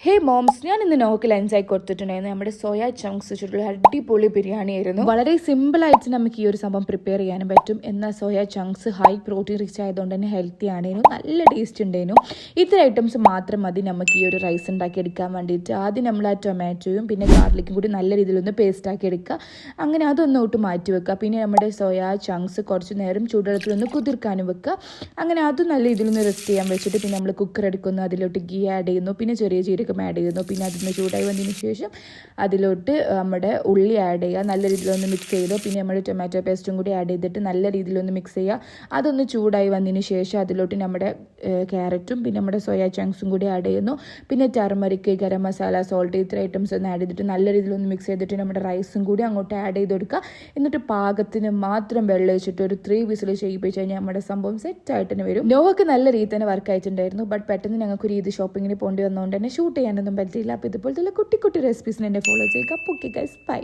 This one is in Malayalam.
ഹേ മോംസ്, ഞാൻ ഇന്ന് നോക്ക് ലഞ്ചായി കൊടുത്തിട്ടുണ്ടായിരുന്നു നമ്മുടെ സോയ ചങ്ക്സ് വെച്ചിട്ടുള്ള അടിപൊളി ബിരിയാണി ആയിരുന്നു. വളരെ സിമ്പിളായിട്ട് നമുക്ക് ഈ ഒരു സംഭവം പ്രിപ്പയർ ചെയ്യാനും പറ്റും. എന്നാൽ soya chunks high protein rich ആയതുകൊണ്ട് തന്നെ ഹെൽത്തി ആണേനു, നല്ല ടേസ്റ്റ് ഉണ്ടായിരുന്നു. ഇത്ര ഐറ്റംസ് മാത്രം മതി നമുക്ക് ഈ ഒരു റൈസ് ഉണ്ടാക്കി എടുക്കാൻ വേണ്ടിയിട്ട്. ആദ്യം നമ്മൾ ആ ടൊമാറ്റോയും പിന്നെ ഗാർലിക്കും കൂടി നല്ല രീതിയിലൊന്ന് പേസ്റ്റ് ആക്കി എടുക്കുക. അങ്ങനെ അതൊന്നോട്ട് മാറ്റി വെക്കുക. പിന്നെ നമ്മുടെ സോയ ചങ്ക്സ് കുറച്ച് നേരം ചൂടുവെള്ളത്തിലൊന്ന് കുതിർക്കാനും വെക്കുക. അങ്ങനെ അത് നല്ല രീതിയിലൊന്ന് റെസ്റ്റ് ചെയ്യാൻ വെച്ചിട്ട് പിന്നെ നമ്മൾ കുക്കർ എടുക്കുന്നു, അതിലോട്ട് ഗീ ആഡ് ചെയ്യുന്നു, പിന്നെ ചെറിയ ജീരകം ആഡ് ചെയ്യുന്നു. പിന്നെ അതിന് ചൂടായി വന്നതിന് ശേഷം അതിലോട്ട് നമ്മുടെ ഉള്ളി ആഡ് ചെയ്യുക, നല്ല രീതിയിലൊന്ന് മിക്സ് ചെയ്തു. പിന്നെ നമ്മൾ ടൊമാറ്റോ പേസ്റ്റും കൂടി ആഡ് ചെയ്തിട്ട് നല്ല രീതിയിലൊന്ന് മിക്സ് ചെയ്യുക. അതൊന്ന് ചൂടായി വന്നതിന് ശേഷം അതിലോട്ട് നമ്മുടെ ക്യാരറ്റും പിന്നെ നമ്മുടെ സോയ ചങ്ക്സും കൂടി ആഡ് ചെയ്യുന്നു. പിന്നെ ടർമറിക്, ഗരം മസാല, സോൾട്ട്, ഇത്ര ഐറ്റംസ് ഒന്ന് ആഡ് ചെയ്തിട്ട് നല്ല രീതിയിലൊന്ന് മിക്സ് ചെയ്തിട്ട് നമ്മുടെ റൈസും കൂടി അങ്ങോട്ട് ആഡ് ചെയ്ത് കൊടുക്കുക. എന്നിട്ട് പാകത്തിന് മാത്രം വെള്ളം ഒഴിച്ചിട്ട് ഒരു 3 വിസിൽ ചെയ്യിപ്പിച്ച് കഴിഞ്ഞാൽ നമ്മുടെ സംഭവം സെറ്റായിട്ട് തന്നെ വരും. നോവൊക്കെ നല്ല രീതിയിൽ തന്നെ വർക്ക് ആയിട്ടുണ്ടായിരുന്നു. ബട്ട് പെട്ടെന്ന് ഞങ്ങൾക്ക് ഒരു ഈദ് ഷോപ്പിങ്ങിന് പോകേണ്ടി വന്നതുകൊണ്ട് തന്നെ ഷൂട്ട് ചെയ്യാനൊന്നും പറ്റിയില്ല. അപ്പോൾ ഇതുപോലത്തെ കുട്ടി കുട്ടി റെസിപ്പീസിന് എന്നെ ഫോളോ ചെയ്യുക. അപ്പോൾ ഓക്കെ ഗൈസ്, ബൈ.